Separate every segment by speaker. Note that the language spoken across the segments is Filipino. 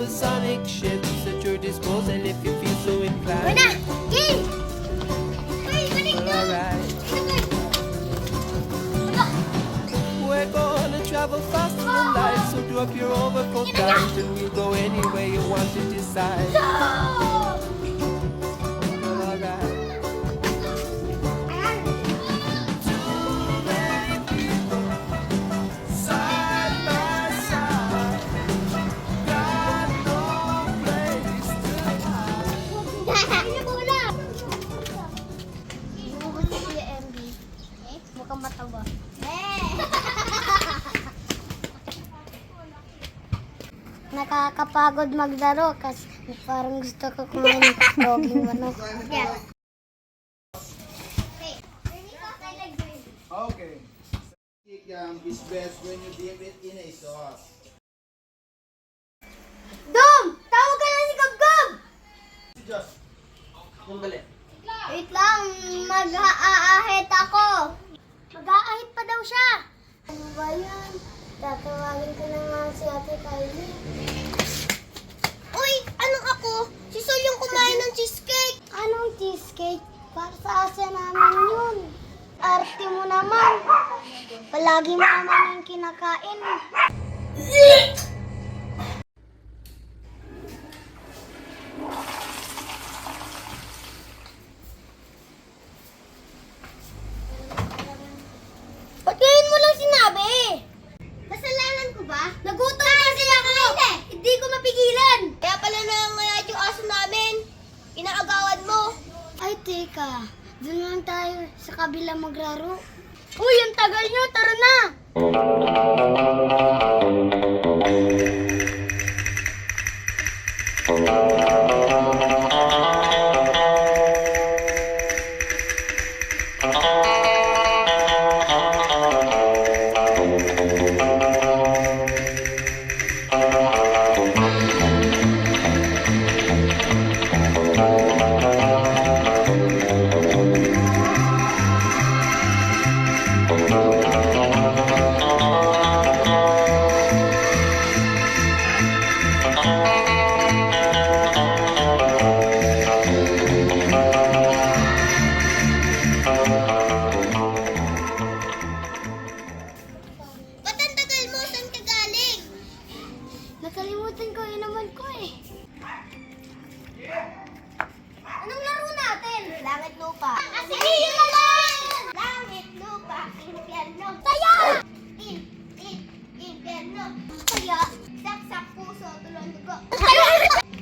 Speaker 1: supersonic ships at your disposal if you feel so inclined.
Speaker 2: Wala! Game! Hey, balik na!
Speaker 1: Alright. We're gonna travel faster than light, so drop your overcoat guys and we'll go anywhere you want to decide.
Speaker 2: No!
Speaker 1: Alright. Side by side, got no place to hide.
Speaker 2: Hindi na wala! Bubuti si MB. Mukhang matawa. Nakakapagod maglaro kasi parang gusto ko kumain ng doging manok. Yeah.
Speaker 3: Okay. Kikiam is best when you dip it in a sauce.
Speaker 2: Dom! Tawag ka na si Gab-Gab!
Speaker 3: Just. Yung balik.
Speaker 2: Wait lang, mag-aahit ako. Mag-aahit pa daw siya. Ano ba yan? Tatawagin ko na nga si Ate Kylie. Uy! Anong ako? Si Sol yung kumain ng cheesecake. Anong cheesecake? Para sa asa namin yun. Arte mo naman. Palagi mo naman yung kinakain. Ba't ngayon mo lang sinabi? Kasalanan ko ba? Nagutom kasi ako! Hindi ko mapigilan! Kaya pala nangangayat yung aso namin. Inaagawan mo. Ay, teka. Doon lang tayo sa kabila maglaro. Uy, ang tagal nyo! Tara na! Ba't ang tagal mo? Saan ka galing? Nakalimutan ko inuman ko eh. Anong laro natin? Langit lupa. Sige, yun naman! Langit lupa, impyerno. Taya! Impyerno. Taya. Saksak puso, tulong dugo.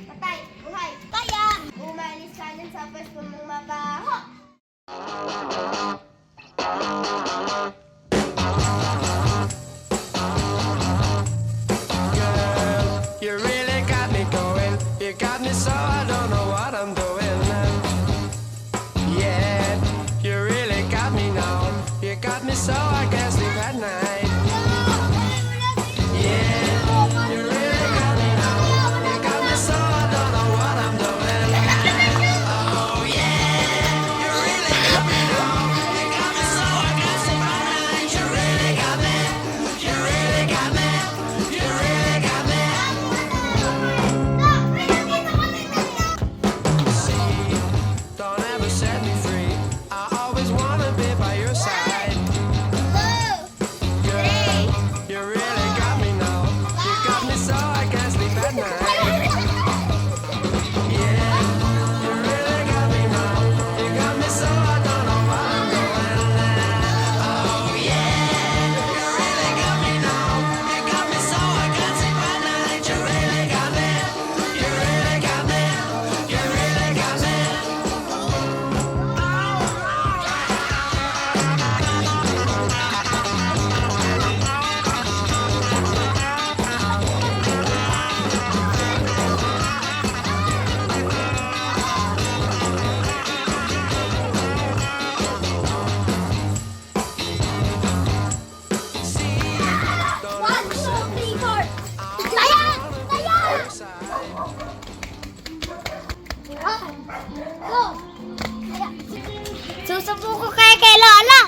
Speaker 2: Patay, buhay. Taya! Umalis ka dyan sa pwesto mong mabaho.
Speaker 1: You really got me going. You got me so I don't know what I'm doing. Yeah, you really got me now. You got me so I can't sleep at night. Yeah, you really got me now. You got me so I don't know what I'm doing. Oh yeah, you really got me now. You got me so I can't sleep at night. You really got me. You really got me. You really got me. See, don't ever set me free. I always wanna be by your side. Girl, you really got me now. You got me so I can't sleep at night. Yeah, you really got me now. You got me so I don't know what I'm doing. Oh yeah, you really got me now. You got me so I can't sleep at night. You really got me. You really got me. You really got me.
Speaker 2: One, two, three, four. Taya! Taya! Go! Taya. Susubo ko kay Lola.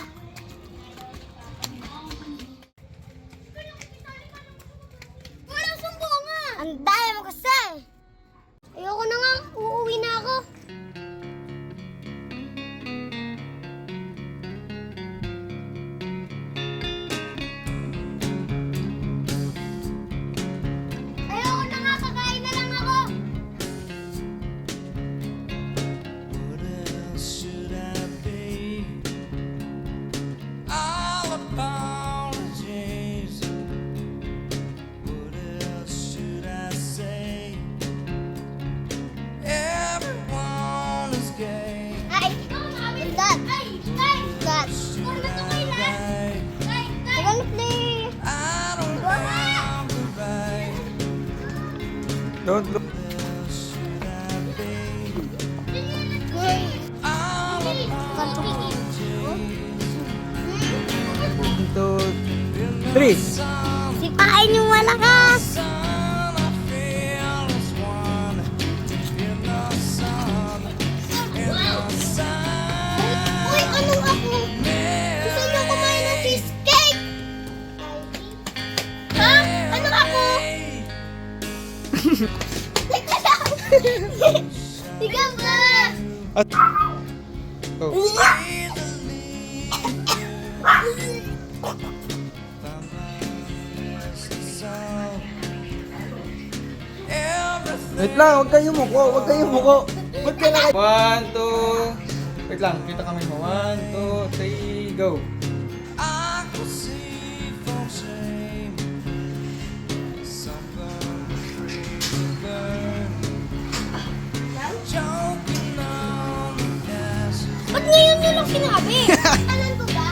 Speaker 2: Walang sumbungan. Ang dami mo kasi.
Speaker 4: Don't look. One, two, three.
Speaker 2: Sipain yung malakas! Uy, anong ako? Gusto niyo kumain ng cheesecake? Ha? Anong ako? Teka lang! Tiga ba?
Speaker 4: At oh. Wait lang, huwag kayong muko, huwag kayong muko. Ba't ka na kayo? 1, 2, wait lang, kita kami mo. 1, 2, 3, go.
Speaker 2: Ba't ngayon nyo lang sinabi? Alam ko ba?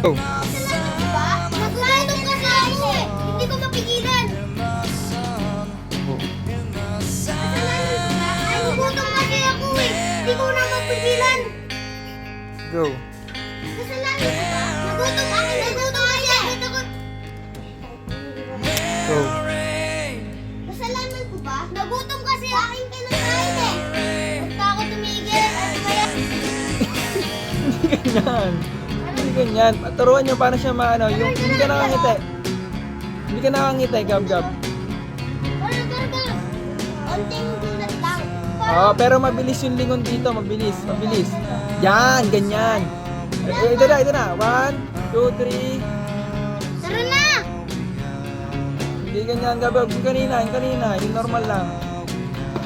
Speaker 4: Go.
Speaker 2: Alam ko ba? Naglalong ka sa ako eh. Hindi ko mapigilan.
Speaker 4: Go.
Speaker 2: Kasalanan ko ba? Ay, nagutom kasi ako eh. Hindi ko na mapigilan.
Speaker 4: Go.
Speaker 2: Kasalanan ko ba? Nagutom ako. Nagutom kasi ako.
Speaker 4: Go.
Speaker 2: Kasalanan ko ba? Nagutom kasi aking kinakain eh. Huwag pa ako tumigil. Ano ba yan?
Speaker 4: Hindi ganyan. Hindi ganyan. Turuan nyo paano siya maano. Yung hindi ka nakangiti. Hindi ka nakangiti, gab-gab.
Speaker 2: Gar. Konting gulat lang.
Speaker 4: Oo, pero mabilis yung lingon dito. Mabilis, mabilis. Yan, ganyan. Ito na. 1, 2, 3.
Speaker 2: Tara na!
Speaker 4: Hindi ganyan, gab-gab. Yung kanina. Yung normal lang.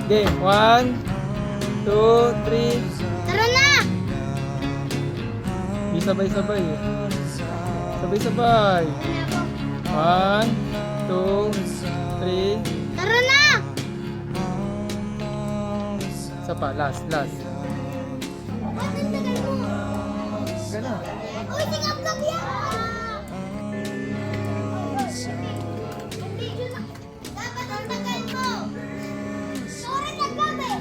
Speaker 4: Okay, 1, 2, 3.
Speaker 2: Tara na!
Speaker 4: Hindi sabay-sabay. Sabay-sabay. 1, 2, 3.
Speaker 2: Tara na!
Speaker 4: Isa pa, last.
Speaker 2: Ba't ang tagal mo?
Speaker 4: Ganun.
Speaker 2: Uy, tingap-gap yan! Dapat ang tagal mo! Sorry, nagkap eh!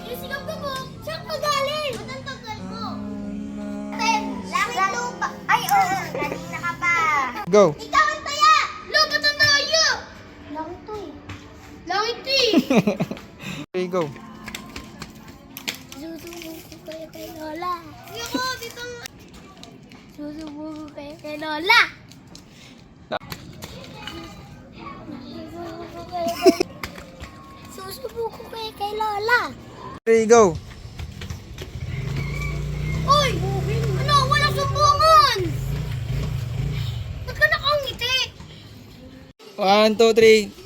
Speaker 2: Yung sinagkap mo, saan ka galing? Ba't ang tagal mo? Langit lupa! Ay, oo! Kanina ka pa!
Speaker 4: Go.
Speaker 2: Ikaw ang taya! Lupa ang tayo! Langit to eh! Langit to eh!
Speaker 4: Okay, go.
Speaker 2: Susubo ko kayo kay Lola. Ayoko, dito nga. Susubo ko kayo kay Lola. Susubo ko kayo kay Lola.
Speaker 4: 3, go.
Speaker 2: Uy! Ano? Walang sumbungan! Ba't ka nakangiti?
Speaker 4: 1, 2, 3.